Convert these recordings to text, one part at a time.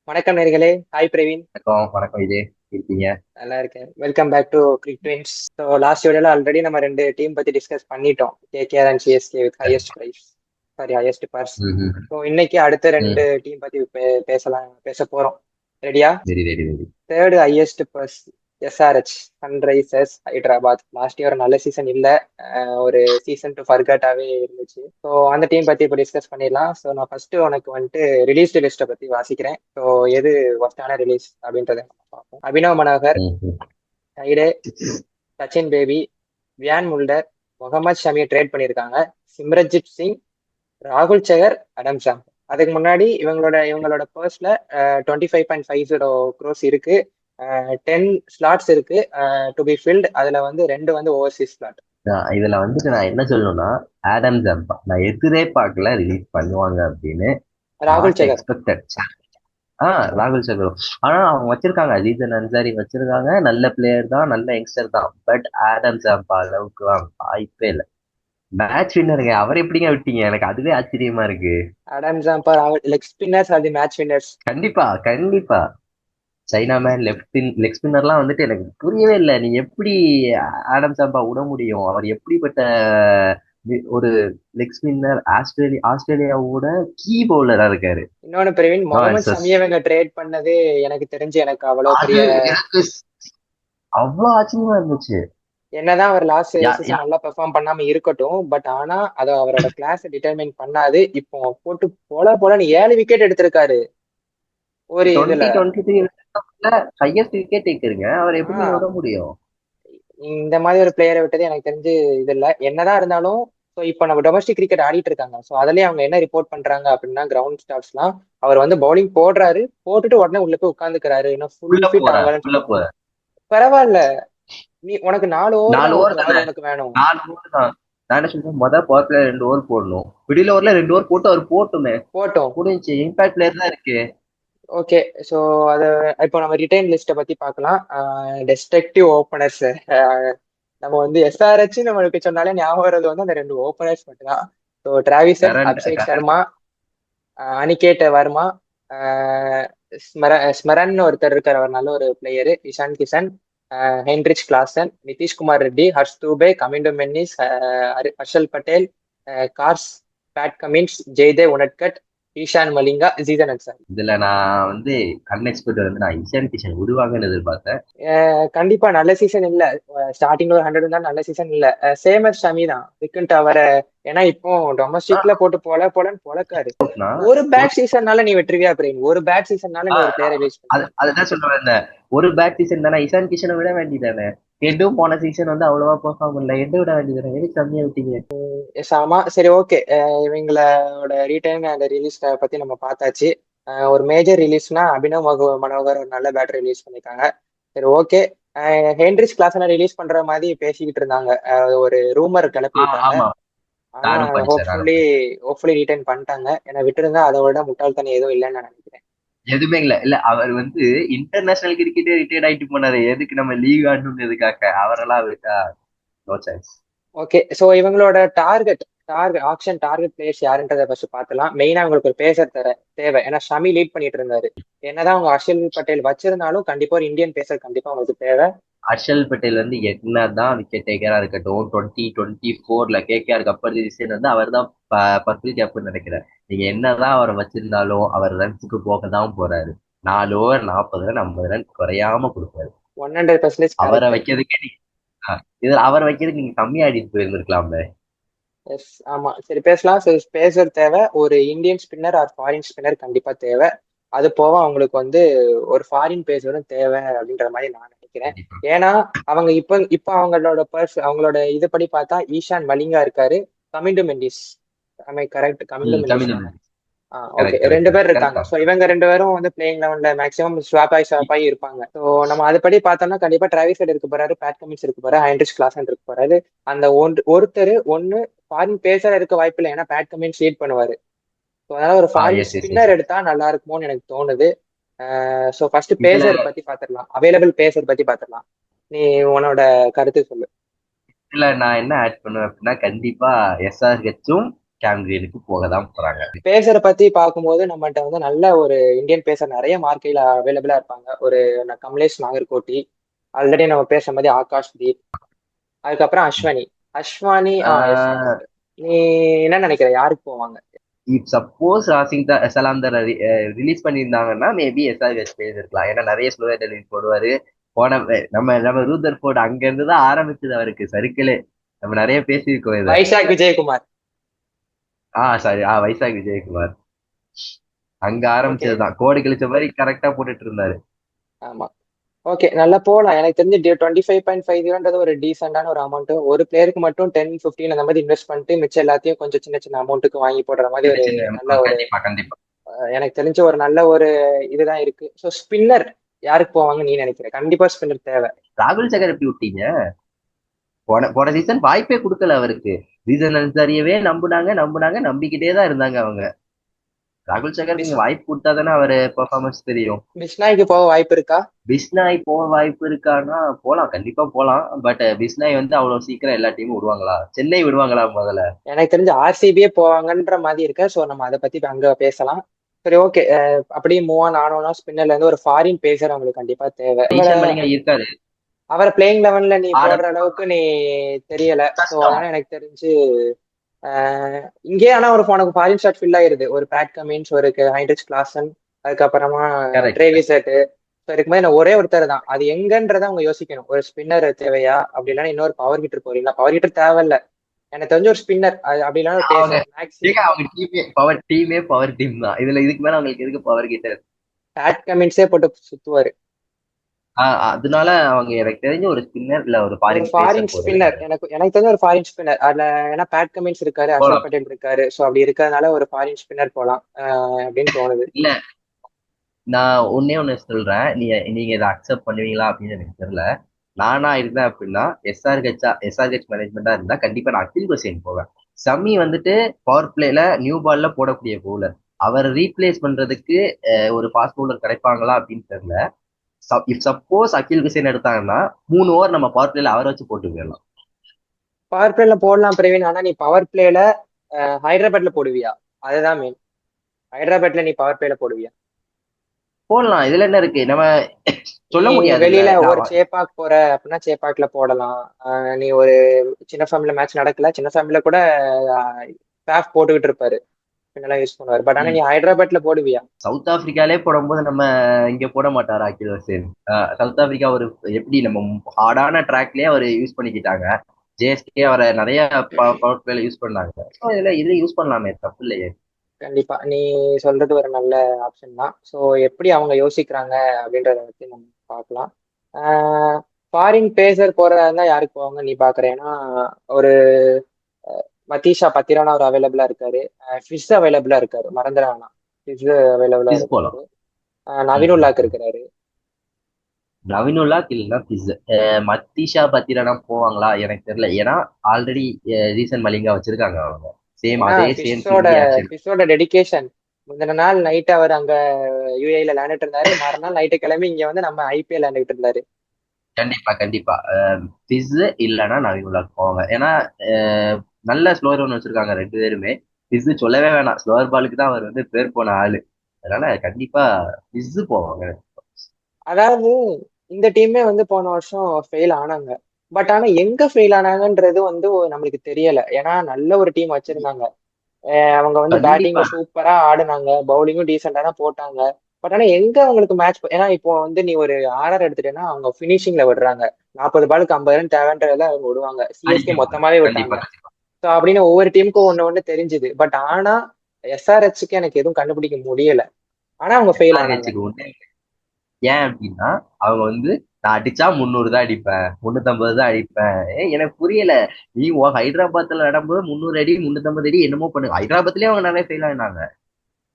வணக்கம் நேர்களே. ஹாய் பிரவீன். வணக்கம் வணக்கம் இதே இருக்கீங்க. நல்லா இருக்கேன். Welcome back to Cric Twins. So last வீடியோல ஆல்ரெடி நம்ம ரெண்டு டீம் பத்தி டிஸ்கஸ் பண்ணிட்டோம். KKR and CSK with highest price, sorry highest purse. ம் ஸோ இன்னைக்கு அடுத்த ம் ரெண்டு டீம் பத்தி பேச போறோம். ரெடியா? Very very very. Third highest purse SRH, Sunrisers Hyderabad. Last year நல்ல சீசன் இல்ல, ஒரு சீசன் டு ஃபர்கட்டாவே இருந்துச்சு. ஸோ அந்த டீம் பத்தி இப்போ டிஸ்கஸ் பண்ணிடலாம். ஸோ நான் ஃபர்ஸ்ட் உனக்கு வந்துட்டு ரிலீஸ்டு லிஸ்ட்டை பத்தி வாசிக்கிறேன். ஸோ எது ஒஸ்டான ரிலீஸ் அப்படின்றத நம்ம பார்ப்போம். அபினவ் மனோகர், ம் டைடே, சச்சின் பேபி, வியான் முல்டர், முகமது ஷமியை ட்ரேட் பண்ணியிருக்காங்க. சிம்ரன்ஜித் சிங், ராகுல் சகர், அடம் சாம். அதுக்கு முன்னாடி இவங்களோட பர்ஸ்ல 25.50 க்ரோஸ் இருக்கு. 10 ஸ்லாட்ஸ் இருக்கு டு பி ஃபில்ட். அதுல வந்து ரெண்டு வந்து ஓவர்சீஸ் ஸ்லாட். இதுல வந்துட்டு நான் என்ன சொல்லணும்னா, ஆடம் ஜம்பா நான் எதிரே பார்க்கல ரிலீஸ் பண்ணுவாங்க அப்படின்னு. ராகுல் நாட் சகர். எக்ஸ்பெக்டட். ராகுல் சகர். ஆனா அவங்க வச்சிருக்காங்க, அஜீசன் அன்சாரி வச்சிருக்காங்க, நல்ல பிளேயர் தான், நல்ல யங்ஸ்டர் தான். பட் ஆடம் ஜம்பா அளவுக்கு வாய்ப்பே இல்லை. மேட்ச் வின்னருங்க, அவர் எப்படிங்க விட்டீங்க? எனக்கு அதுவே ஆச்சரியமா இருக்கு. அடம் சாம்பா, ராகுல் leg spinners are the match winners. கண்டிப்பா கண்டிப்பா. சைனா மேன் லெக் ஸ்பின்னர்லாம் வந்துட்டு எனக்கு புரியவே இல்லை. நீங்க எப்படி ஆடம் சாம்பா விட முடியும்? அவர் எப்படிப்பட்ட ஒரு லெக் ஸ்பின்னர், ஆஸ்திரேலியாவோட கீ பவுலரா இருக்காரு. இன்னொன்னு பிரவீன், நோ முகமது ஆன்சர்ஸ். ஷமியை இவங்க ட்ரேட் பண்ணது எனக்கு தெரிஞ்சு எனக்கு அவ்வளவு அது பெரிய. எனக்கு அவ்வளவு ஆச்சரியமா இருந்துச்சு. என்னதான் அவர் லாஸ்ட் யா யா சீசன் நல்லா பெர்ஃபார்ம் பண்ணாம இருக்கட்டும், பட் ஆனா அது அவரோட கிளாஸ் டிட்டர்மைன் பண்ணாது. இப்போ போட்டு போலன்னு 7 விக்கெட் எடுத்திருக்காரு ஒரு இதுல. 2023 ஹையஸ்ட் விக்கெட் டேக்கருங்க. அவர் எப்படி நீங்க ஆஹ் விட முடியும்? இந்த மாதிரி ஒரு பிளேயரை விட்டது எனக்கு தெரிஞ்சு இது இல்ல. என்னதான் இருந்தாலும் ஸோ இப்போ நம்ம டொமஸ்டிக் கிரிக்கெட் ஆடிட்டு இருக்காங்க. ஸோ அதுலயே அவங்க என்ன ரிப்போர்ட் பண்றாங்க அப்படின்னா, கிரவுண்ட் ஸ்டாட்ஸ்லாம் அவர் வந்து பவுலிங் போடுறாரு, போட்டுட்டு உடனே உள்ள போய் உட்காந்துக்கிறாரு, இன்னும் ஃபுல் உள்ள ஃபிட் போறார் ஆகலன்னு உள்ள சொல்றாங்க. போறார். பரவாயில்ல, நீ உனக்கு 4 ஓவர் நாலு தான் ஓவர் ஓகே, தானே. அது உனக்கு வேணும். 4 ஓவர் தான். நான் என்ன சொல்றேன், மொதல் பவர் பிளேயர் 2 ஓவர் போடணும், மிடில் ஓவர்ல 2 ஓவர் போட்டு அவர் போட்டுமே போட்டோம். முடிஞ்சு. இம்பாக்ட் பிளேயர் தான் இருக்கு. ஓகே. ஸோ அது இப்போ நம்ம ரிட்டைன் லிஸ்ட்டை பத்தி பார்க்கலாம். டெஸ்ட்ரக்டிவ் ஓப்பனர்ஸ், நம்ம வந்து எஸ்ஆர்ஹெச் நம்மளுக்கு சொன்னாலே ஞாபகம் வர்றது வந்து அந்த ரெண்டு ஓப்பனர்ஸ் மட்டும் தான். ஸோ டிராவிசன், கரண்ட். அபிஷேக் சர்மா, அனிகேட் வர்மா, ஆஹ் ஸ்மரன் ஒருத்தர் இருக்கார், அவர் நல்ல ஒரு player, Ishan Kishan, Heinrich Klaasen, Nitish Kumar Reddy, Harsh Dubey, Kamindu Mendis, Harshal Patel, Carse, Pat Cummins, Jaydev Unadkat, Eshan Malinga, Zeeshan Ansari. இதுல நான் வந்து அன்எக்ஸ்பெக்டட் வந்து நான் இஷான் கிஷன் விடுவாங்கன்னு எதிர்பார்த்தேன். கண்டிப்பா நல்ல சீசன் இல்ல. ஸ்டார்டிங்ல ஒரு 100 தான், நல்ல சீசன் இல்ல. சேமஸ் ஷமி தான் விக்கெண்ட் அவரை. ஏன்னா இப்போ டொமஸ்டிக்ல போட்டு போலன்னு பொழக்காரு. நான் ஒரு பேட் சீசன்னால நீ வெற்றுவியா பிரேம்? ஒரு பேட் சீசன்னால நீ ஒரு பிளேயரை ரிலீஸ் பண்ணுவ? அதுதான் சொல்றேன். இந்த ஒரு பேட் சீசன் தானே, இஷான் கிஷனை விட வேண்டியதானே. ஹெட்டும் போன சீசன் வந்து அவ்வளவா பெர்ஃபார்ம் பண்ணல, ஹெட் விட வேண்டியதானே, எதுக்கு கம்மியா விட்டீங்க? எஸ், ஆமா, சரி, ஓகே. இவங்களோட ரீடைன் அண்ட் ரிலீஸ் பத்தி நம்ம பார்த்தாச்சு. ஒரு மேஜர் ரிலீஸ்னா அபினவ் மனோகர் ஒரு நல்ல பேட்டர் ரிலீஸ் பண்ணிருக்காங்க. சரி, ஓகே. ஹென்ரிச் கிளாஸனை ரிலீஸ் பண்ற மாதிரி பேசிக்கிட்டு இருந்தாங்க. ஒரு ரூமர் கிளப்பி விட்டாங்க. ஆமா, ஆனா நானும் படிச்சேன் நானும் ஹோப்ஃபுல்லி படிச்சேன். ஹோப்ஃபுல்லி ரிட்டைன் பண்ணிட்டாங்க. ஏன்னா விட்டுருந்தா அதை விட முட்டாள்தனம் எதுவும் இல்லைன்னு நான் நினைக்கிறேன். எதுவுமே இல்ல இல்ல, அவர் வந்து இன்டர்நேஷனல் கிரிக்கெட்டே ரிட்டையர்ட் ஆயிட்டு போனாரு. எதுக்கு நம்ம லீக் ஆடணும்னு அவரெல்லாம் விட்டா நோ சான்ஸ். ஓகே. ஸோ இவங்களோட ஆக்ஷன் டார்கெட் பிளேயர்ஸ் யாருன்றதை ஃபர்ஸ்ட் பார்த்துலாம். மெயினா அவங்களுக்கு ஒரு பேசர் தேவை. ஏன்னா ஷமி லீட் பண்ணிட்டு இருந்தாரு. என்னதான் அவங்க ஹர்ஷல் பட்டேல் வச்சிருந்தாலும் கண்டிப்பா ஒரு இந்தியன் பேசர் கண்டிப்பா அவங்களுக்கு தேவை. ஹர்ஷல் பட்டேல் வந்து என்னதான் விக்கெட் டேக்கரா இருக்கட்டும், 2024 கேகேஆர் கப் அடிச்ச வந்து அவர் தான் பர்பிள் கேப்னு நினைக்கிறேன். நீங்க என்னதான் அவரை வச்சிருந்தாலும் அவர் ரன்ஸுக்கு போக தான் போறாரு. 4 ஓவர் 40 ரன் 50 ரன் குறையாம கொடுப்பாரு. 100% அவரை கரெக்ட். வைக்கிறதுக்கே நீங்க அவரை வைக்கிறதுக்கு நீங்க கம்மியா ஆடிட்டு போயிருந்திருக்கலாம்ல. எஸ், ஆமா, சரி பேசலாம். சரி, பேசர் தேவை. ஒரு Indian spinner or foreign spinner கண்டிப்பா தேவை. அது போக அவங்களுக்கு வந்து ஒரு ஃபாரின் பேசரும் தேவை அப்படின்ற மாதிரி நான் நினைக்கிறேன். கண்டிப்பா. ஏன்னா அவங்க இப்ப அவங்களோட இதுபடி பார்த்தா ஈஷான் மலிங்கா இருக்காரு, கமிண்டு மெண்டிஸ். கரெக்ட், கமிண்டு மெண்டிஸ் தமிழ். தானே? ஓகே, கரெக்ட் கரெக்ட் ரெண்டு பேர் கரெக்ட் இருக்காங்க. கரெக்டா. ஸோ இவங்க ரெண்டு பேரும் வந்து பிளேயிங் லெவன்ல மேக்ஸிமம் ஸ்வாப் ஆகி இருப்பாங்க. ஸோ நம்ம அதுபடி பார்த்தோம்னா கண்டிப்பா டிராவிஸ் ஹெட் இருக்க போறாரு, பேட் கமின்ஸ் இருக்க போறாரு, ஹென்ரிச் கிளாசன் இருக்க போறாரு. அந்த ஒருத்தர் ஒன்னு ஃபாரின் பேசர் இருக்க வாய்ப்பு இல்லை, ஏன்னா பேட் கமின்ஸ் லீட் பண்ணுவாரு. ஸோ அதனால ஒரு foreign S S S. Spinner எடுத்தா நல்லா இருக்குமோன்னு எனக்கு தோணுது. ஸோ ஃபர்ஸ்ட் இதுல பேசர் பத்தி பார்த்துடலாம், அவைலபிள் பேசர் பத்தி பார்த்துடலாம். நீ உன்னோட கருத்து சொல்லு. இதுல நான் என்ன ஆட் பண்ணுவேன் அப்படின்னா, கண்டிப்பா எஸ்ஆர்ஹெச்சும் கேம் கிரீனுக்கு போக தான் போறாங்க. பேசரை பத்தி பார்க்கும்போது நம்மகிட்ட வந்து நல்ல ஒரு இந்தியன் பேசர் நிறைய மார்க்கெட்ல அவைலபிளா இருப்பாங்க. ஒரு கமலேஷ் நாகர்கோட்டி, ஆல்ரெடி நம்ம பேசுற மாதிரி ஆகாஷ் தீப், அதுக்கப்புறம் அஸ்வனி. அஸ்வானி எஸ். ஆஹ் நீ என்ன நினைக்கிற, யாருக்கு போவாங்க? இப் சப்போஸ் ராசிங் சலாந்தர் ரிலீஸ் பண்ணியிருந்தாங்கன்னா மேபி எஸ்ஆர்ஹெச் இருக்கலாம். ஏன்னா நிறைய ஸ்லோவர் டெலிவரி போடுவாரு. போன நம்ம நம்ம ரூதர் போர்டு அங்க இருந்து தான் ஆரம்பிச்சது அவருக்கு சர்க்கிளே. நம்ம நிறைய பேசியிருக்கோம் இதை. வைசாக் விஜயகுமார். சாரி, வைசாக் விஜயகுமார் அங்க ஓகே. ஆரம்பிச்சதுதான். கோடு கிழிச்ச மாதிரி கரெக்டா போட்டுட்டு இருந்தாரு. ஆமா. ஓகே, நல்லா போகலாம். எனக்கு தெரிஞ்சு 25.50 ஒரு டீசெண்டான ஒரு அமௌண்ட். ஒரு பிளேயருக்கு மட்டும் 10-15 அந்த மாதிரி இன்வெஸ்ட் பண்ணிட்டு மிச்சம் எல்லாத்தையும் கொஞ்சம் சின்ன சின்ன அமௌண்ட்டுக்கு வாங்கி போடுற மாதிரி சின்ன ஒரு சின்ன நல்ல ஒரு கண்டிப்பா கண்டிப்பா. எனக்கு தெரிஞ்ச ஒரு நல்ல ஒரு இதுதான் இருக்கு. ஸோ ஸ்பின்னர் யாருக்கு போவாங்க நீ நினைக்கிற? கண்டிப்பா ஸ்பின்னர் தேவை. ராகுல் சகர் எப்படி விட்டீங்க? போன போன சீசன் வாய்ப்பே கொடுக்கல அவருக்கு. சீசன் அன்சாரியவே நம்புனாங்க நம்புனாங்க நம்பிக்கிட்டே தான் இருந்தாங்க அவங்க. ராகுல் சகர் பிஸ் நீங்க வாய்ப்பு கொடுத்தா தானே அவரு பெர்ஃபார்மன்ஸ் தெரியும். பிஸ்னாய்க்கு போக வாய்ப்பு இருக்கா? பிஸ்னாய் போக வாய்ப்பு இருக்கான்னா போலாம், கண்டிப்பா போலாம். பட் பிஸ்னாய் வந்து அவ்வளவு சீக்கிரம் எல்லா டீமும் விடுவாங்களா? சென்னை விடுவாங்களா முதல்ல? எனக்கு தெரிஞ்ச ஆர்சிபியே போவாங்கன்ற மாதிரி இருக்கு. ஸோ நம்ம அதை பத்தி அங்க பேசலாம். சரி, ஓகே. அப்படியே மூவ் ஆன் ஆனோம்னா ஸ்பின்னர்ல இருந்து ஒரு ஃபாரின் பேசர் அவங்களுக்கு கண்டிப்பா தேவை. ஈஷான் மலிங்கா இருக்காரு. அவரை பிளேயிங் லெவன்ல நீ ஆட போடுற அளவுக்கு நீ தெரியல. ஸோ கஷ்டம். அதனால எனக்கு தெரிஞ்சு இங்கே ஆனா ஒரு உனக்கு ஃபாரின் ஷாட் ஃபில் ஆயிருது. ஒரு பேட் கமின்ஸ், ஒரு ஹைண்ட்ரிச் கிளாசன், அதுக்கப்புறமா கரெக்ட். Travis head. ஸோ இருக்கும்போது என்ன ஒரே ஒருத்தர் தான், அது எங்கன்றதை அவங்க யோசிக்கணும். ஒரு ஸ்பின்னர் தேவையா, அப்படி இல்லைன்னா இன்னொரு பவர் ஹிட்டர் போறீங்களா? பவர் ஹிட்டர் தேவையில்ல, எனக்கு தெரிஞ்ச ஒரு ஸ்பின்னர் அப்படி இல்லைன்னா ஒரு அவங்க பேசர் மேக்ஸி. அவங்க டீமே பவர் டீம் தான். இதுல இதுக்கு மேல அவங்களுக்கு எதுக்கு பவர் கிட்ட? பேட் கமின்ஸே போட்டு சுத்துவாரு. அதனால அவங்க எனக்கு தெரிஞ்ச ஒரு ஸ்பின்னர் இல்ல ஒரு ஒரு ஃபாரின் ஃபாரின் பேசர் ஸ்பின்னர் போடுறது. எனக்கு எனக்கு தெரிஞ்ச ஒரு ஃபாரின் ஸ்பின்னர் அதுல. ஏன்னா பேட் கமின்ஸ் இருக்காரு, அக்ஷர் போலாம். பட்டேல் இருக்காரு. ஸோ அப்படி இருக்கிறதுனால ஒரு ஃபாரின் ஸ்பின்னர் போலாம் அப்படின்னு தோணுது. இல்ல, நான் ஒன்னே ஒண்ணு சொல்றேன். நீங்க இதை அக்செப்ட் பண்ணுவீங்களா அப்படின்னு எனக்கு தெரியல. நானா இருந்தேன் அப்படின்னா எஸ்ஆர்ஹெச் மேனேஜ்மெண்டா இருந்தா கண்டிப்பா நான் அகில் ஹுசேன் போவேன். சமி வந்துட்டு பவர் பிளேல நியூ பால்ல போடக்கூடிய பவுலர். அவரை ரீப்ளேஸ் பண்றதுக்கு ஒரு ஃபாஸ்ட் பவுலர் கிடைப்பாங்களா அப்படின்னு தெரியல. இப் சப்போஸ் அகில் ஹுசேன் எடுத்தாங்கன்னா 3 ஓவர் நம்ம பவர் பிளேல அவரை வச்சு போட்டு போயிடலாம். பவர் பிளேல போடலாம் பிரவீன். ஆனா நீ பவர் பிளேல ஹைதராபாத்ல போடுவியா? அதுதான் மெயின். ஹைதராபாத்ல நீ பவர் பிளேல போடுவியா? போடலாம், இதுல என்ன இருக்கு? நம்ம நீ சொல்ல முடியாதுல்ல. வெளியில ஒரு சேப்பாக் போற அப்படின்னா சேப்பாக்ல போடலாம். நீ ஒரு சின்ன ஃபேமிலில மேட்ச் நடக்கல, சின்ன ஃபேமிலில கூட பேஃப் போட்டுக்கிட்டு இருப்பாரு, பின்னெல்லாம் யூஸ் பண்ணுவாரு. பட் ஆனா நீ ஹைதராபாத்ல போடுவியா? சவுத் ஆப்பிரிக்காலே போடும்போது நம்ம இங்க போட மாட்டாரா அகில் ஹுசேன்? சவுத் ஆப்பிரிக்கா ஒரு எப்படி நம்ம ஹார்டான ட்ராக்லயே அவர் யூஸ் பண்ணிக்கிட்டாங்க. ஜேஎஸ்கே அவரை நிறைய பவர் பிளேல யூஸ் பண்ணாங்க. So இதுல யூஸ் பண்ணலாமே, தப்பு இல்லையே. கண்டிப்பா நீ சொல்றது ஒரு நல்ல ஆப்ஷன் தான். ஸோ எப்படி அவங்க யோசிக்கிறாங்க அப்படின்றத பத்தி நம்ம பார்க்கலாம். ஃபாரின் பேசர் போறதா இருந்தா யாருக்கு போவாங்க நீ பாக்குற? ஏன்னா ஒரு மதீஷா பத்திரானா அவர் அவைலபிளா இருக்காரு. ஃபிஷ் அவைலபிளா இருக்காரு, மறந்துட வேணாம். ஃபிஷ் அவைலபிளா பிஸ் போலாம். இருக்காரு. நவீனுல்லாக்கு இருக்காரு. நவீனுல்லா இல்லைன்னா பிஸ். மத்தீஷா பத்திரனா போவாங்களா எனக்கு தெரியல. ஏன்னா ஆல்ரெடி ரீசன் மலிங்கா வச்சிருக்காங்க அவங்க. சேம் ஏன்னா அதே சேம் ஃபிஷ்ஷோட ஃபீல்டிங் ஆக்ஷன். ஃபிஷ்ஷோட டெடிகேஷன். முந்தின நாள் நைட் அவர் அங்க யூஏல விளையாண்டுட்டு இருந்தாரு, மறுநாள் நைட்டு கிளம்பி இங்க வந்து நம்ம ஐபிஎல் விளையாண்டுட்டு இருந்தாரு. கண்டிப்பா கண்டிப்பா. பிஸ் இல்லைன்னா நவீனுல்லா போவாங்க. ஏன்னா நல்ல ஸ்லோவர் ஒன்று வச்சிருக்காங்க 2 பேருமே. பிஸ் சொல்லவே வேணாம், ஸ்லோவர் பாலுக்கு தான் அவர் வந்து பேர் போன ஆளு. அதனால கண்டிப்பா பிஸ் போவாங்க. அதாவது இந்த டீமே வந்து போன வருஷம் ஃபெயில் ஆனாங்க. பட் ஆனா எங்க ஃபெயில் ஆனாங்கன்றது வந்து நம்மளுக்கு தெரியல. ஏன்னா நல்ல ஒரு டீம் வச்சிருந்தாங்க. அவங்க வந்து கண்டிப்பா பேட்டிங்கும் சூப்பரா ஆடுனாங்க, பவுலிங்கும் டீசெண்டா தான் போட்டாங்க. பட் ஆனா எங்க அவங்களுக்கு மேட்ச், ஏன்னா இப்போ வந்து நீ ஒரு ஆர்ஆர் எடுத்துட்டேன்னா அவங்க பினிஷிங்ல விடுறாங்க. 40 பாலுக்கு 50 ரன் தேவைன்றதுல அவங்க விடுவாங்க. அடிக்க சிஎஸ்கே முடியும். மொத்தமாவே விட்டாங்க. கண்டிப்பா ஸோ அப்படின்னு ஒவ்வொரு டீமுக்கும் ஒண்ணு ஒண்ணு தெரிஞ்சுது. பட் ஆனா எஸ்ஆர்ஹெச்சுக்கு எனக்கு எதுவும் கண்டுபிடிக்க முடியல. ஆனா அவங்க ஃபெயில் ஆனாங்க. எஸ்ஆர்ஹெச்சுக்கு ஒண்ணு. ஏன் அப்படின்னா அவங்க வந்து நான் அடிச்சா 300 தான் அடிப்பேன், 350 தான் அடிப்பேன். எனக்கு புரியல. நீ ஹைதராபாத்ல நடக்கும்போது 300 அடி 350 அடி என்னமோ பண்ணு. ஹைதராபாத்லயே அவங்க நிறைய ஃபெயில் ஆனாங்க.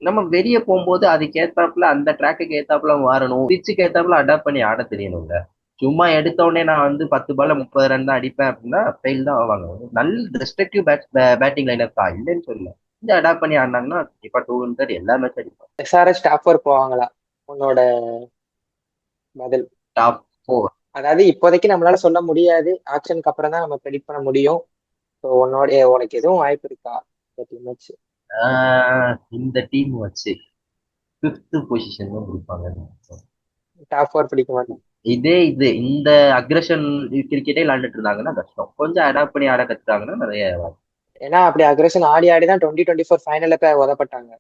நம்ம வெளியே போகும்போது அதுக்கு ஏத்தாப்புல அந்த ட்ராக்குக்கு ஏத்தாப்புல மாறணும், பிச்சுக்கு ஏத்தாப்புல அடாப்ட் பண்ணி ஆட தெரியணுங்க. சும்மா எடுத்த உடனே நான் வந்து 10 பால்ல 30 ரன் தான் அடிப்பேன் அப்படின்னா ஃபெயில் தான் ஆவாங்க. நல்ல ரெஸ்ட்ரிக்டிவ் பேட்டிங் லைனப் தான், இல்லைன்னு சொல்லல. கொஞ்சம் அடாப்ட் பண்ணி ஆடினாங்கன்னா கண்டிப்பா 200 எல்லா மேட்ச் அடிப்பாங்க. எஸ்ஆர்ஹெச் டாப் 4 போவாங்களா? உன்னோட பதில்? டாப் 4. அதாவது இப்போதைக்கு நம்மளால சொல்ல முடியாது, ஆக்ஷனுக்கு அப்புறம் தான் நம்ம ப்ரெடிக்ட் பண்ண முடியும். ஸோ உன்னோட உனக்கு எதுவும் வாய்ப்பு இருக்கா இந்த டீம் வச்சு. இந்த டீம் வச்சு 5th பொசிஷன் தான் கொடுப்பாங்க. டாப் 4 பிடிக்க மாட்டேன். இந்த அக்ரஷன் கிரிக்கெட்டே விளையாண்டுட்டு இருந்தாங்கன்னா கஷ்டம். கொஞ்சம் அடாப்ட் பண்ணி ஆட கத்துட்டாங்கன்னா நிறைய ஏன்னா அப்படி அக்ரஷன் ஆடி ஆடி தான் 2024 ஃபைனல்ல போய் உதப்பட்டாங்க.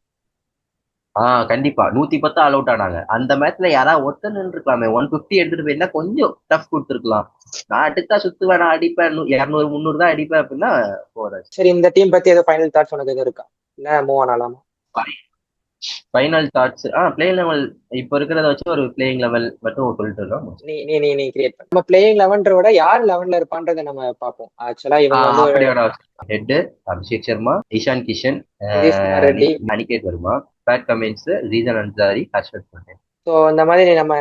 கண்டிப்பா 110 ஆல் அவுட் ஆனாங்க. அந்த மேட்ச்ல யாராவது ஒருத்தர் நின்றுருக்கலாமே, 150 எடுத்துட்டு போயிருந்தா கொஞ்சம் டஃப் கொடுத்துருக்கலாம். நான் எடுத்தா சுத்துவேன், நான் அடிப்பேன், 200 300 தான் அடிப்பேன் அப்படின்னா போறாரு. சரி, இந்த டீம் பத்தி ஏதோ ஃபைனல் தாட்ஸ் உனக்கு எதுவும் இருக்கா, இல்ல மூவ் ஆன் ஆலாமா? ஃபைனல் தாட்ஸ் பிளே லெவல் இப்ப இருக்கிறத வச்சு ஒரு பிளேயிங் லெவல் மட்டும் சொல்லிட்டு இருக்கோம். நீ நீ நீ நீ கிரியேட் பண்ண நம்ம பிளேயிங் 11 விட யார் 11ல இருப்பான்றதை நம்ம பார்ப்போம். ஆக்சுவலா இவங்க வந்து ஒரு அப்படியோட Head Abhishek Sharma, Ishan Kishan, Nitish Kumar Reddy, Aniket Verma, Pat Cummins, ரீசன் அன்சாரி, ஹர்ஷத் பட்டேல். ஸோ இந்த மாதிரி நம்ம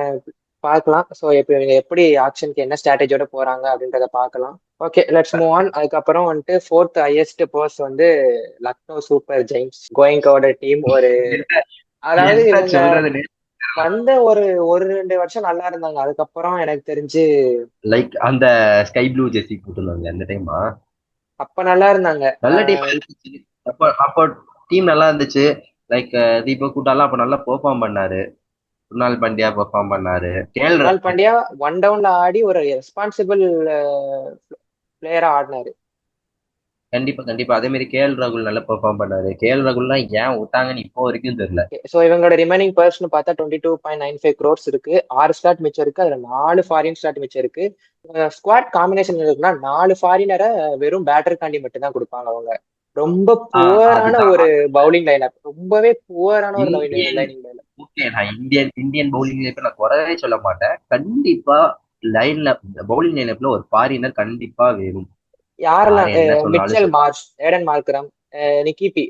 பார்க்கலாம். ஸோ இப்போ இவங்க எப்படி ஆக்ஷனுக்கு என்ன ஸ்ட்ராட்டஜியோட போறாங்க அப்படின்றத பார்க்கலாம். Okay, let's move on. அதுக்கப்புறம் வந்துட்டு 4th ஹையஸ்ட் போர்ஸ் வந்து லக்னோ சூப்பர் ஜெயின்ஸ் கோயிங்கோட டீம். ஒரு அதாவது இவங்க சொல்றது வந்த ஒரு ஒரு 2 வருஷம் நல்லா இருந்தாங்க. அதுக்கப்புறம் எனக்கு தெரிஞ்சு லைக் அந்த ஸ்கை ப்ளூ ஜெர்சி போட்டுருந்தாங்க அந்த டைமா. அப்ப நல்லா இருந்தாங்க. நல்ல டீம் இருந்துச்சு. அப்போ டீம் நல்லா இருந்துச்சு. லைக் தீபக் கூட்டாலாம் அப்ப நல்லா பெர்ஃபார்ம் பண்ணாரு. குணால் பாண்டியா பெர்ஃபார்ம் பண்ணாரு. குணால் பாண்டியா ஒன் டவுன்ல ஆடி ஒரு ரெஸ்பான்சிபிள் பிளேயரா ஆடினாரு. கண்டிப்பா கண்டிப்பா அதே மாதிரி கேஎல் ராகுல் நல்லா பெர்ஃபார்ம் பண்ணாரு. கேஎல் ராகுல்லாம் ஏன் விட்டாங்கன்னு இப்போ வரைக்கும் தெரியல. ஸோ இவங்களோட ரிமைனிங் பர்சன் பார்த்தா 22.95 crores இருக்கு. 6 ஸ்லாட் மிச்சம் இருக்கு. அதுல 4 ஃபாரின் ஸ்லாட் மிச்சம் இருக்கு. ஸ்குவாட் காம்பினேஷன் இருக்குன்னா 4 ஃபாரினரை வெறும் பேட்டருக்காண்டி மட்டும் தான் கொடுப்பாங்க அவங்க. ரொம்ப புவரான ஒரு பவுலிங் லைனப், ரொம்பவே புவரான ஒரு லைனிங் லைனப். ஓகே, நான் இந்தியன் பவுலிங் லைனப் நான் குறைவே சொல்ல மாட்டேன். கண்டிப்பா லைன்ல பவுலிங் லைனப்ல ஒரு ஃபாரினர் கண்டிப்பா வேணும். யாரெல்லாம்? மிச்சல் மார்ஷ், ஏடன் மார்க்ரம், நிக்கிபி,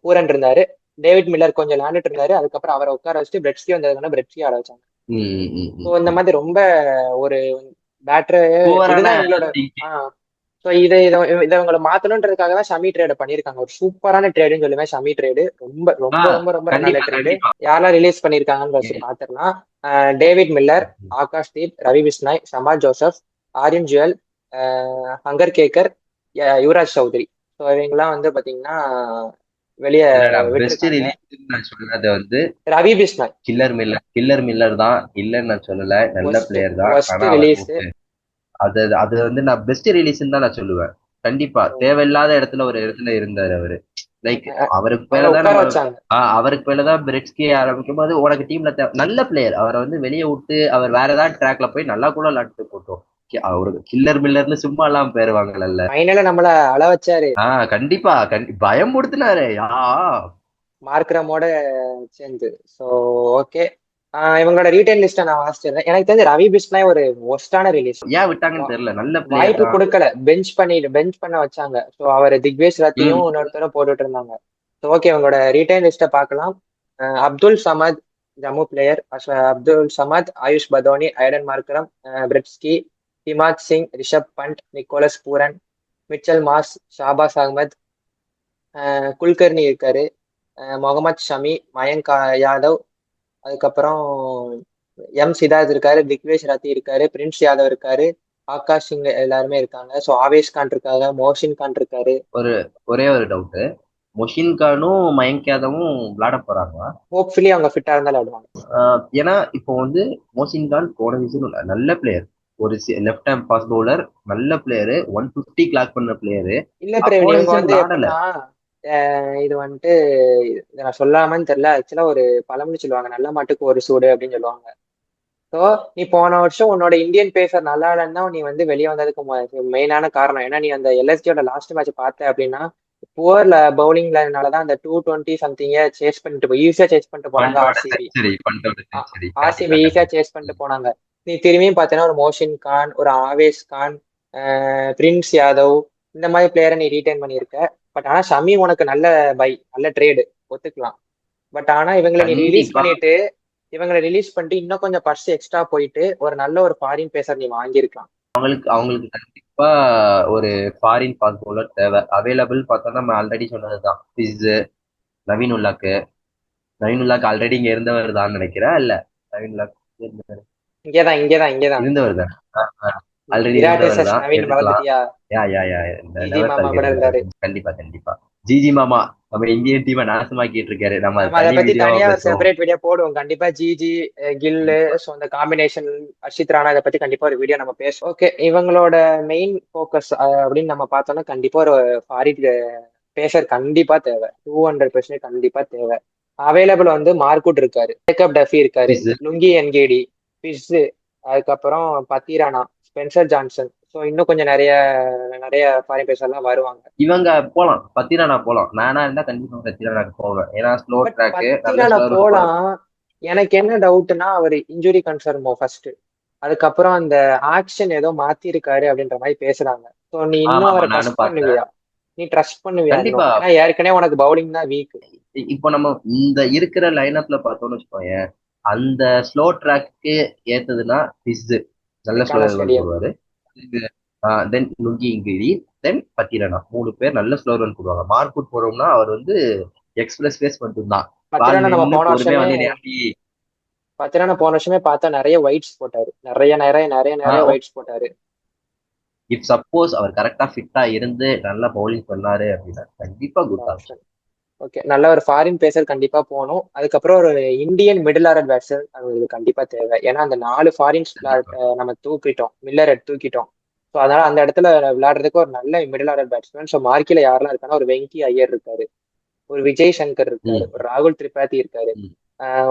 பூரன் இருந்தாரு. டேவிட் மில்லர் கொஞ்சம் விளையாண்டுட்டு இருந்தாரு. அதுக்கப்புறம் அவரை உட்கார வச்சுட்டு பிரெட்ஸ்கி வந்ததுனால பிரெட்ஸ்கி ஆட வச்சாங்க. ஸோ இந்த மாதிரி ரொம்ப ஒரு பேட்டர் இதுதான் எங்களோட. ஸோ இதை இவங்களை மாத்தணுன்றதுக்காக தான் ஷமி ட்ரேட பண்ணியிருக்காங்க. ஒரு சூப்பரான ட்ரேடுன்னு சொல்லுவேன் ஷமி ட்ரேடு. ரொம்ப ரொம்ப ரொம்ப ரொம்ப நல்ல ட்ரேடு. யாரெல்லாம் ரிலீஸ் பண்ணியிருக்காங்கன்னு வச்சு பார்த்துக்கலாம். David Miller, Akash Deep, Ravi Bishnoi, Shamar Joseph, Aryan Juyal, Hangargekar, Yuvraj Chaudhary. So இவங்கெல்லாம் வந்து பாத்தீங்கன்னா வெளியே சொல்றது வந்து ரவி பிஸ்னாய் கில்லர் மில்லர் தான் இல்லன்னு நான் சொல்லல. நல்ல பிளேயர் தான். அது வந்து நான் பெஸ்ட் ரிலீஸ்ன்னு தான் நான் சொல்லுவேன். கண்டிப்பா தேவையில்லாத இடத்துல ஒரு இடத்துல இருந்தாரு அவரு. லைக் அவருக்கு பேலதான் பிரெட்ஸ்கி ஆரம்பிக்கும் போது உனக்கு டீம்ல நல்ல பிளேயர். அவரை வந்து வெளியே விட்டு அவர் வேற ஏதாவது ட்ராக்ல போய் நல்லா கூட விளையாட்டு போட்டோம். அவருக்கு கில்லர் மில்லர்னு சும்மா எல்லாம் பேருவாங்கல்ல. நம்மள அள வச்சாரு. கண்டிப்பா பயமுடுத்தினாரு மார்க்ரமோட சேர்ந்து. சோ ஓகே, இவங்களோட ரீட்டைன் லிஸ்ட நான் வாசிச்சிருந்தேன். எனக்கு தெரிஞ்ச ரவி பிஸ்னாய் ஒரு ஒஸ்டான ரிலீஸ். ஏன் விட்டாங்கன்னு தெரியல. நல்ல வாய்ப்பு கொடுக்கல, பெஞ்ச் பண்ண வச்சாங்க. ஸோ அவர் திக்வேஷ் ரத்தியும் இன்னொருத்தரும் போட்டுட்டு இருந்தாங்க. ஓகே, இவங்களோட ரீட்டைன் லிஸ்ட பார்க்கலாம். Abdul Samad Jammu player, Abdul Samad, Ayush Badoni, Aiden Markram, Breetzke, Himmat Singh, Rishabh Pant, Nicholas Pooran, Mitchell Marsh, Shahbaz Ahmed, Kulkarni இருக்காரு, முகமது ஷமி, மயங்க் யாதவ், அதுக்கப்புறம் சித்தார்த் இருக்காரு, திக்வேஷ் ரத்தி இருக்காரு, பிரின்ஸ் யாதவ் இருக்காரு, ஆகாஷ் சிங் எல்லாருமே இருக்காங்க. ஸோ ஆவேஷ் கான் இருக்காங்க, மோஷின் கான் இருக்காரு. ஒரே ஒரு டவுட், மொஷின் கானும் மயங்க் யாதவும் விளையாட போறாங்களா? ஹோப்ஃபுல்லி அவங்க ஃபிட்டா இருந்தாலும் ஆடுவாங்க. ஏன்னா இப்போ வந்து மோஷின் கான் போன சீசன் நல்ல பிளேயர், ஒரு லெஃப்ட் ஹேண்ட் ஃபாஸ்ட் பவுலர், நல்ல பிளேயரு, 150 கிளாக் பண்ண பிளேயரு. இல்ல பிரேம், இவங்க வந்து இது வந்துட்டு நான் சொல்லாமன்னு தெரியல. ஆக்சுவலா ஒரு பழமொழி சொல்லுவாங்க, நல்ல மாட்டுக்கு ஒரு சூடு அப்படின்னு சொல்லுவாங்க. ஸோ நீ போன வருஷம் உன்னோட இந்தியன் பேசர் நல்லா இல்லைன்னா நீ வந்து வெளியே வந்ததுக்கு மெயினான காரணம். ஏன்னா நீ அந்த எல்எஸ்டியோட லாஸ்ட் மேட்ச் பார்த்த அப்படின்னா புவர்ல பவுலிங்லனாலதான் அந்த 220 சம்திங்க சேஸ் பண்ணிட்டு ஈஸியா சேஸ் பண்ணிட்டு போனாங்க. ஆர்சிபி ஈஸியா சேஸ் பண்ணிட்டு போனாங்க. நீ திரும்பியும் பார்த்தீங்கன்னா ஒரு மோஷின் கான், ஒரு ஆவேஷ் கான், பிரின்ஸ் யாதவ், இந்த மாதிரி பிளேயரை நீ ரீட்டைன் பண்ணியிருக்க. பட் ஆனா ஷமி உனக்கு நல்ல நல்ல ட்ரேடு ஒத்துக்கலாம். பட் ஆனா இவங்களை நீ ரிலீஸ் பண்ணிட்டு இன்னும் கொஞ்சம் பர்ஸ் எக்ஸ்ட்ரா போயிட்டு ஒரு நல்ல ஒரு ஃபாரின் பேசர் நீ வாங்கியிருக்கலாம். அவங்களுக்கு கண்டிப்பா ஒரு ஃபாரின் ஃபாஸ்ட் பவுலர் தேவை. அவைலபிள் பார்த்தா நம்ம ஆல்ரெடி சொன்னதுதான் நவீன் உல்லாக் ஆல்ரெடி இங்க இருந்தவர் தான் நினைக்கிறேன். இல்ல நவீன் உல்லாக் இங்கேதான் இருந்தவர் தான். ஆல்ரெடி விராட் இருந்தவர் vs தான், நவீன் எடுத்துக்கலாம். மறந்துட்டியா? யா ஜிஜி நெவர் மாமா கூட ஃபர்கெட். இருந்தாரு. கண்டிப்பா கண்டிப்பா. ஜிஜி மாமா நம்ம இந்தியன் டீமை நாசமாக்கிட்டு இருக்காரு. நம்ம அது நம்ம அதை தனி பத்தி வீடியோவா தனியா ஒரு பேசுவோம். செப்பரேட் வீடியோ போடுவோம் கண்டிப்பா. ஜிஜி, கில்லு, ஸோ அந்த காம்பினேஷன், அர்ஷித் ராணா, இதை பத்தி கண்டிப்பா ஒரு வீடியோ நம்ம பேசுவோம். ஓகே, இவங்களோட மெயின் ஃபோக்கஸ் அப்படின்னு நம்ம பார்த்தோம்னா கண்டிப்பா ஒரு ஃபாரின் பேசர் கண்டிப்பா தேவை. 200% கண்டிப்பா தேவை. அவைலபிள் வந்து மார்க்குட் இருக்காரு, ஜேக்கப் டஃபி இருக்காரு, Fizz. லுங்கி என்கேடி, பிஸ்ஸு, அதுக்கப்புறம் பத்திரானா, ஸ்பென்சர் ஜான்சன். ஸோ இன்னும் கொஞ்சம் நிறைய நிறைய ஃபாரின் பேசர்லாம் வருவாங்க. இவங்க போலாம், பத்திரானா போலாம். நானா இருந்தா கண்டிப்பா பத்திரானாக்கு போவேன். ஏன்னா ஸ்லோ பட் ட்ராக்கு நல்ல பத்திரானா ஸ்லோவர் போட. போலாம். எனக்கு என்ன டவுட்னா அவர் இன்ஜுரி கன்ஃபர்மோ ஃபர்ஸ்ட். அதுக்கப்புறம் அந்த ஆக்ஷன் ஏதோ மாத்திருக்காரு அப்படின்ற மாதிரி பேசுறாங்க. ஸோ நீ ஆமா இன்னும் ஆமா அவரை நானும் ட்ரஸ்ட் பார்த்தேன். பண்ணுவியா? நீ ட்ரஸ்ட் பண்ணுவியா இன்னும்? கண்டிப்பா. ஏன்னா ஏற்கனவே உனக்கு பவுலிங் தான் வீக். இப்போ நம்ம இந்த இருக்கிற லைனப்ல பார்த்தோம்னு வச்சுக்கோங்க, அந்த ஸ்லோ ட்ராக்கு ஏத்ததுன்னா ஃபிஸ் நல்ல மெக்கானா ஸ்லோவர் ரன் ஸ்டேடியம். போடுவாரு. தென் லுங்கி இங்கிரி, தென் பத்திரனா, 3 பேர் நல்ல ஸ்லோ ரன் போடுவாங்க. மார்க்வுட் போறோம்னா அவர் வந்து எக்ஸ்பிரஸ் பேஸ் மட்டும்தான். பால் பத்திரானா நம்ம நின்று போன பொறுமையா வருஷமே வந்து எப்படி. பத்திரானா போன வருஷமே பார்த்தா நிறைய ஒயிட்ஸ் போட்டாரு. நிறைய நிறைய நிறைய நிறைய ஒயிட்ஸ் போட்டாரு. இப் சப்போஸ் அவர் கரெக்டா ஃபிட்டா இருந்து நல்லா பவுலிங் பண்ணாரு அப்படின்னா கண்டிப்பா குட் ஆப்ஷன். ஓகே, நல்ல ஒரு ஃபாரின் பேசர் கண்டிப்பா போகணும். அதுக்கப்புறம் ஒரு இந்தியன் மிடில் ஆர்டர் பேட்ஸ்மேன் அவங்களுக்கு கண்டிப்பா தேவை. ஏன்னா அந்த 4 ஃபாரின் கண்டிப்பா. நம்ம தூக்கிட்டோம், மில்லரை தூக்கிட்டோம். ஸோ அதனால அந்த இடத்துல விளையாடுறதுக்கு ஒரு நல்ல மிடில் ஆர்டர் பேட்ஸ்மேன். ஸோ மார்க்கில யாரெல்லாம் இருக்காங்கன்னா, ஒரு வெங்கி ஐயர் இருக்காரு, ஒரு விஜய் சங்கர் இருக்காரு, ம் ஒரு ராகுல் திரிபாதி இருக்காரு, ம்.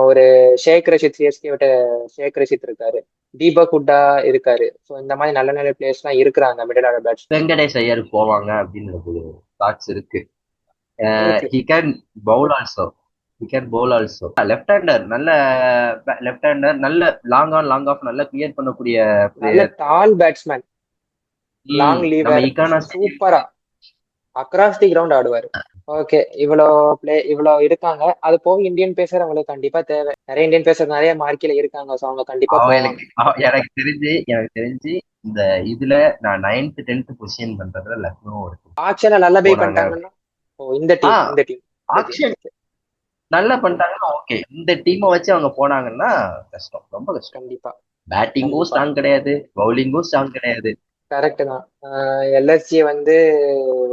ஒரு ஷேக் ரஷித், சிஎஸ்கே விட்ட ஷேக் ரஷித் இருக்காரு, தீபக் ஹுட்டா இருக்காரு. ஸோ இந்த மாதிரி நல்ல நல்ல பிளேயர்ஸ் எல்லாம் இருக்கிறாங்க middle order batsman. Venkatesh Iyer போவாங்க அப்படின்னு எனக்கு ஒரு தாட்ஸ் இருக்கு. இருக்கு. He can Pavul also. He can Pavul also. Left hander நல்ல. லெஃப்ட் ஹேண்டர் நல்ல. லாங் ஆன் லாங் ஆஃப் நல்லா கிளியர் பண்ணக்கூடிய நல்ல பிளேயர். டால் பேட்ஸ்மேன், லாங் நம்ம லீவர், இக்கானா சூப்பரா அக்ராஸ் தி கிரவுண்ட் ஆடுவாரு. ஓகே, இவ்வளோ இருக்காங்க. அது போக இந்தியன் பேசர் அவங்களுக்கு கண்டிப்பா தேவை. நிறைய இந்தியன் பேசர் நிறைய மார்க்கில இருக்காங்க. ஸோ அவங்க கண்டிப்பா போவாங்க. எனக்கு தெரிஞ்சு இந்த இதுல நான் 9th 10th பொசிஷன் பண்றதுல லக்னோ இருக்கு. ஆக்ஷனை நல்லா பே போனாங்க. பண்ணிட்டாங்கன்னா, ஓ இந்த ஆ டீம் இந்த டீம் இந்த டீம் ஆக்ஷன் ஓகே. நல்லா பண்ணிட்டாங்கன்னா ஓகே. இந்த டீமை வச்சு அவங்க போனாங்கன்னா கஷ்டம், ரொம்ப கஷ்டம். கண்டிப்பா பேட்டிங்கும் கண்டிப்பா ஸ்ட்ராங் கிடையாது, பவுலிங்கும் ஸ்ட்ராங் கிடையாது. கரெக்ட் தான். எல்எஸ்ஜி வந்து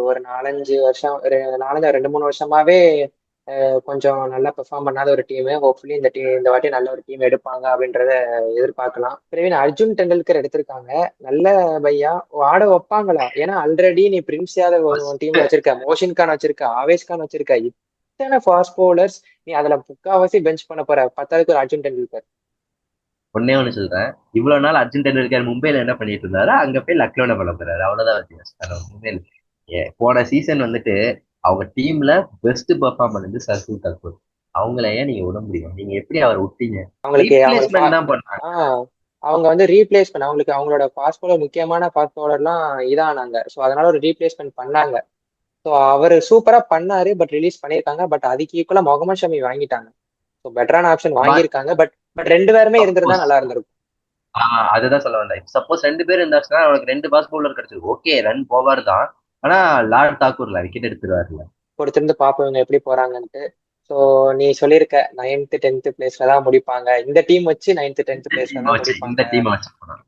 ஒரு 4-5 வருஷம், ஒரு 2-3 வருஷமாவே கொஞ்சம் நல்லா பெர்ஃபார்ம் பண்ணாத ஒரு டீம். ஹோப்ஃபுல்லி இந்த வாட்டி நல்ல ஒரு டீம் எடுப்பாங்க அப்படின்றத எதிர்பார்க்கலாம். பிரவீன், அர்ஜுன் டெண்டுல்கர் எடுத்திருக்காங்க. நல்ல பையா, ஆட வைப்பாங்களா? ஏன்னா ஆல்ரெடி நீ பிரின்ஸ் யாதவ் டீம்ல வச்சிருக்க, மோஷின் கான் வச்சிருக்க, ஆவேஸ் கான் வச்சிருக்க, இத்தனை ஃபாஸ்ட் பவுலர்ஸ். நீ அதுல முக்காவாசி பெஞ்ச் பண்ண போற, பத்தாவதுக்கு ஒரு அர்ஜுன் டெண்டுல்கர். ஒன்னே ஒண்ணு சொல்றேன். இவ்வளவு நாள் அர்ஜுன் டெண்டுல்கர் மும்பைல என்ன பண்ணிட்டு இருந்தாரு, அங்க போய் லக்னோல பண்ண போறாரு. அவ்வளவுதான் வித்தியாசம். மும்பைல போன சீசன் வந்துட்டு அவங்க டீம்ல பெஸ்ட் பெர்ஃபார்ம் பண்ணது சர்துல் தாக்கூர். அவங்கள ஏன் நீங்க விட முடியும்? நீங்க எப்படி அவர் விட்டீங்க? அவங்களுக்கு அவங்களுக்கு ரீப்ளேஸ்மெண்ட் தான் பண்ணாங்க. ஆஹ் அவங்க வந்து ரீப்ளேஸ் பண்ண, அவங்களுக்கு அவங்களோட ஃபாஸ்ட் பவுலர், முக்கியமான ஃபாஸ்ட் பவுலர்லாம் இதானாங்க. ஸோ அதனால ஒரு ரீப்ளேஸ்மெண்ட் பண்ணாங்க. ஸோ அவர் சூப்பரா பண்ணாரு, பட் ரிலீஸ் பண்ணியிருக்காங்க. பட் அதுக்கு ஈக்குவலா முகமது ஷமி வாங்கிட்டாங்க. ஸோ பெட்டரான ஆப்ஷன் வாங்கியிருக்காங்க. பட் பட் ரெண்டு பேருமே இருந்திருந்தா சப்போஸ் நல்லா இருந்திருக்கும். அதுதான் சொல்ல வந்தேன். சப்போஸ் 2 பேர் இருந்தாச்சுன்னா அவனுக்கு 2 பாஸ் பவுலர் கிடைச்சிருக்கும். ஓகே, ரன் போவார் தான். ஆனா லார்ட் தாக்கூர்ல விக்கெட் எடுத்துருவாருல்ல. பொறுத்திருந்து பார்ப்போம் இவங்க எப்படி போறாங்கன்ட்டு. ஸோ நீ சொல்லியிருக்க 9th 10th பிளேஸ்ல தான் முடிப்பாங்க, இந்த டீம் வச்சு 9th 10th பிளேஸ்ல தான் இந்த முடிப்பாங்க டீம் வச்சு போனாங்க.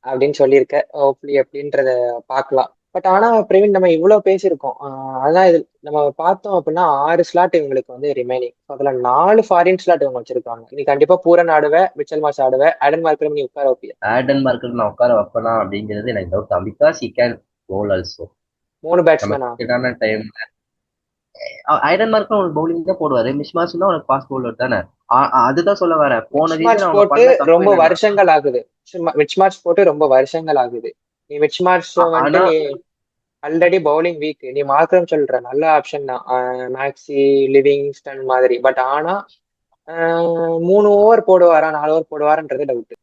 அப்படின்னு சொல்லியிருக்க. ஹோப்ஃபுல்லி எப்படின்றத பார்க்கலாம். பட் ஆனா பிரவீன், நம்ம இவ்வளவு பேசியிருக்கோம். அதான் இது நம்ம பார்த்தோம் அப்படின்னா 6 ஸ்லாட் இவங்களுக்கு வந்து ரிமைனிங். அதுல 4 ஃபாரின் ஸ்லாட் இவங்க வச்சிருக்காங்க. நீ கண்டிப்பா பூரன் ஆடுவ, மிச்சல் மாஸ் ஆடுவ, ஆடன் மார்க்கர் நீ உட்கார வைப்பிய. ஆடன் மார்க்கெட் நான் உட்கார வைப்பனா அப்படிங்கிறது எனக்கு டவுட் தான். Because he can pole also. 3 பேட்ஸ்மேனா? நமக்கு டைம். ஐடன் மார்க் உனக்கு பவுலிங் தான் போடுவாரு. மிஸ்மாஸ் தான் உனக்கு ஃபாஸ்ட் பவுலர் தானே. அதுதான் சொல்ல வரேன். போன மிச் சீசன் மார்ச் அவங்க போட்டு பண்ண தப்பு ரொம்ப என்னன்னா. வருஷங்கள் ஆகுது. மிச் மார்ச் போட்டு ரொம்ப வருஷங்கள் ஆகுது. நீ மிச் மார்ச் வந்துட்டு ஆனா நீ ஆல்ரெடி பவுலிங் வீக். நீ மார்க்ரம் சொல்ற நல்ல ஆப்ஷன் தான், மேக்ஸி, லிவிங்ஸ்டன் மாதிரி. பட் ஆனா 3 ஓவர் போடுவாரா, 4 ஓவர் போடுவாரான்றது டவுட்.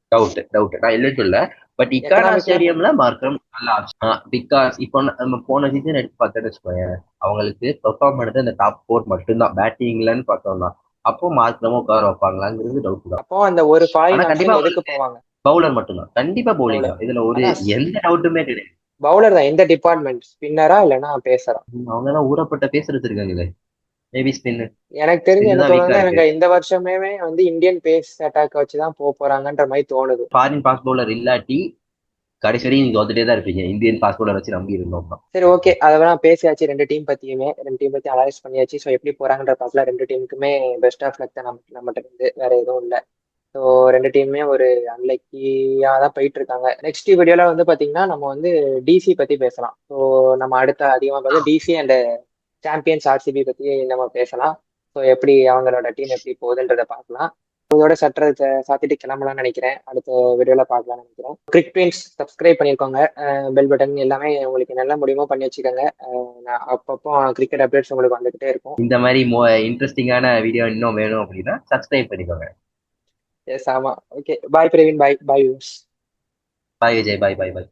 டவுட் நான் இல்லைன்னு சொல்ல. பட் இக்கானா எக்கனாமிக்கலா ஸ்டேடியம்ல மார்க்கம் நல்ல ஆப்ஷன். பிகாஸ் இப்போ நம்ம போன சீசன் எடுத்து பார்த்தோன்னு வச்சுக்கோங்க, அவங்களுக்கு பெர்ஃபார்ம் பண்ணது அந்த டாப் 4 மட்டும்தான் பேட்டிங்லன்னு பார்த்தோம்னா. அப்போ மார்க்கமும் உட்கார வைப்பாங்களாங்கிறது டவுட் தான். அப்போ அந்த ஒரு ஆனா ஃபாரின் கண்டிப்பா ஆப்ஷன் எதுக்கு அவங்களுக்கு போவாங்க? பவுலர் மட்டும்தான், கண்டிப்பா பவுலிங் பவுலர். தான். இதுல ஒரு அதான் எந்த டவுட்டுமே கிடையாது. பவுலர் தான். எந்த டிபார்ட்மெண்ட், ஸ்பின்னரா இல்லைன்னா பேசரா? அவங்க எல்லாம் ஊறப்பட்ட பேசுறது இருக்காங்களே. Maybe spin. எனக்கு தெரிஞ்சு என்ன இதுதான் வீக்கா தோணுதுன்னா, இருக்கு. இவங்க இந்த வருஷமே வந்து இந்தியன் பேஸ் அட்டாக் வச்சுதான் போறாங்கன்ற மாதிரி தோணுது. ஃபாரின் ஃபாஸ்ட் பவுலர் இல்லாட்டி கடைசி வரையும் நீங்க தோத்துட்டே தான் இருப்பீங்க இந்தியன் ஃபாஸ்ட் பவுலர் வச்சு நம்பி இருந்தோம்னா. சரி, ஓகே, அதெல்லாம் பேசியாச்சு. ரெண்டு டீம் பத்தியுமே, ரெண்டு டீம் பத்தி அனலைஸ் பண்ணியாச்சு. ஸோ எப்படி போறாங்கன்ற பார்க்கலாம். ரெண்டு டீமுக்குமே பெஸ்ட் ஆஃப் லக் தான் நம்மகிட்ட இருந்து, வேற எதுவும் இல்லை. ஸோ ரெண்டு டீமுமே ஒரு அன்லக்கியா தான் போயிட்டு இருக்காங்க. நெக்ஸ்ட் வீடியோல வந்து பாத்தீங்கன்னா நம்ம வந்து டிசி பத்தி பேசலாம். ஸோ நம்ம அடுத்த அதிகமா பார்த்து டிசி அண்ட் சாம்பியன்ஸ் ஆர்சிபி பத்தி நம்ம பேசலாம். ஸோ எப்படி அவங்களோட டீம் எப்படி போகுதுன்றத பார்க்கலாம். இதோட சற்ற சாத்திட்டு கிளம்பலாம்னு நினைக்கிறேன். அடுத்த வீடியோல பார்க்கலாம்னு நினைக்கிறேன். கிரிக் பெயிண்ட்ஸ் சப்ஸ்கிரைப் பண்ணிருக்கோங்க. பெல் பட்டன் எல்லாமே உங்களுக்கு நல்ல முடியுமோ பண்ணி வச்சுக்கோங்க. நான் அப்பப்போ கிரிக்கெட் அப்டேட்ஸ் உங்களுக்கு வந்துகிட்டே இருக்கும். இந்த மாதிரி இன்ட்ரெஸ்டிங்கான வீடியோ இன்னும் வேணும் அப்படின்னா சப்ஸ்கிரைப் பண்ணிக்கோங்க. எஸ், ஆமா. ஓகே, பாய் பிரவீன், பாய் பாய். பாய் விஜய், பாய் பாய் பாய்.